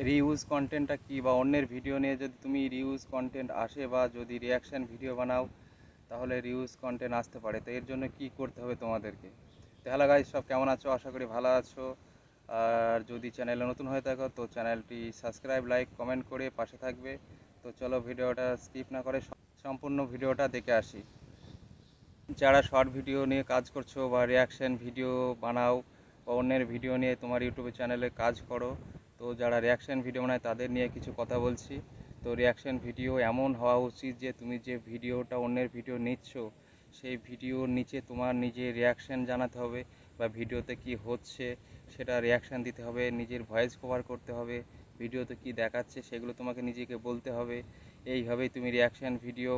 Reuse কন্টেন্টটা কী, বা অন্যের ভিডিও নিয়ে যদি তুমি রিউজ কন্টেন্ট আসে বা যদি রিয়াকশান ভিডিও বানাও তাহলে রিউজ কন্টেন্ট আসতে পারে। তো এর জন্য কি করতে হবে তোমাদেরকে? তো হ্যালো গাইস, সব কেমন আছো? আশা করি ভালো আছো। আর যদি চ্যানেলে নতুন হয়ে থাকো তো চ্যানেলটি সাবস্ক্রাইব, লাইক, কমেন্ট করে পাশে থাকবে। তো চলো ভিডিওটা স্কিপ না করে সম্পূর্ণ ভিডিওটা দেখে আসি। যারা শর্ট ভিডিও নিয়ে কাজ করছো বা রিয়াকশান ভিডিও বানাও বা অন্যের ভিডিও নিয়ে তোমার ইউটিউব চ্যানেলে কাজ করো, তো যারা রিয়াকশান ভিডিও বানায় তাদের নিয়ে কিছু কথা বলছি। তো রিয়াকশান ভিডিও এমন হওয়া উচিত যে তুমি যে ভিডিওটা অন্যের ভিডিও নিচ্ছ সেই ভিডিওর নিচে তোমার নিজের রিয়াকশান জানাতে হবে, বা ভিডিওতে কি হচ্ছে সেটা রিয়াকশান দিতে হবে, নিজের ভয়েস কভার করতে হবে, ভিডিওতে কি দেখাচ্ছে সেগুলো তোমাকে নিজেকে বলতে হবে। এইভাবেই তুমি রিয়াকশান ভিডিও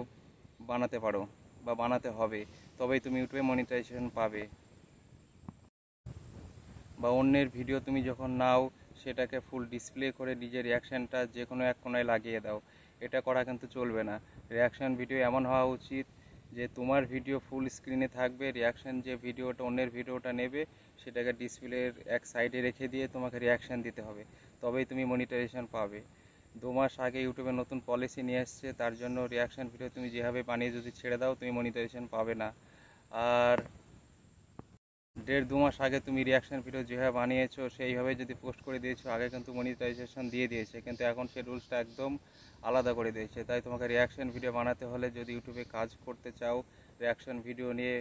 বানাতে পারো বা বানাতে হবে, তবেই তুমি ইউটিউবে মনিটাইজেশন পাবে। বা অন্যের ভিডিও তুমি যখন নাও সেটাকে ফুল ডিসপ্লে করে নিজের রিয়াকশানটা যে কোনো এক কোনায় লাগিয়ে দাও, এটা করা কিন্তু চলবে না। রিয়াকশান ভিডিও এমন হওয়া উচিত যে তোমার ভিডিও ফুল স্ক্রিনে থাকবে, রিয়াকশান যে ভিডিওটা অন্যের ভিডিওটা নেবে সেটাকে ডিসপ্লের এক সাইডে রেখে দিয়ে তোমাকে রিয়াকশান দিতে হবে, তবেই তুমি মনিটাইজেশন পাবে। 2 মাস আগে ইউটিউবে নতুন পলিসি নিয়ে এসছে, তার জন্য রিয়াকশান ভিডিও তুমি যেভাবে বানিয়ে যদি ছেড়ে দাও তুমি মনিটাইজেশন পাবে না। আর 1.5-2 মাস আগে তুমি রিয়াকশান ভিডিও যেভাবে বানিয়েছো সেইভাবে যদি পোস্ট করে দিয়েছো, আগে কিন্তু মনিটাইজেশন দিয়ে দিয়েছে, কিন্তু এখন সেই রুলসটা একদম আলাদা করে দিয়েছে। তাই তোমাকে রিয়াকশান ভিডিও বানাতে হলে, যদি ইউটিউবে কাজ করতে চাও রিয়াকশান ভিডিও নিয়ে,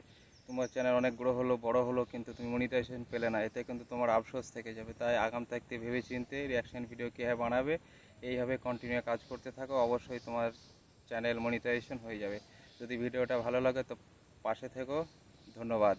তোমার চ্যানেল অনেক গ্রো হলো, বড় হলো, কিন্তু তুমি মনিটাইজেশন পেলে না, এতে কিন্তু তোমার আফসোস থেকে যাবে। তাই আগাম থাকতে ভেবে চিন্তে রিয়াকশান ভিডিও কীভাবে বানাবে এইভাবে কন্টিনিউ কাজ করতে থাকো, অবশ্যই তোমার চ্যানেল মনিটাইজেশন হয়ে যাবে। যদি ভিডিওটা ভালো লাগে তো পাশে থেকো। ধন্যবাদ।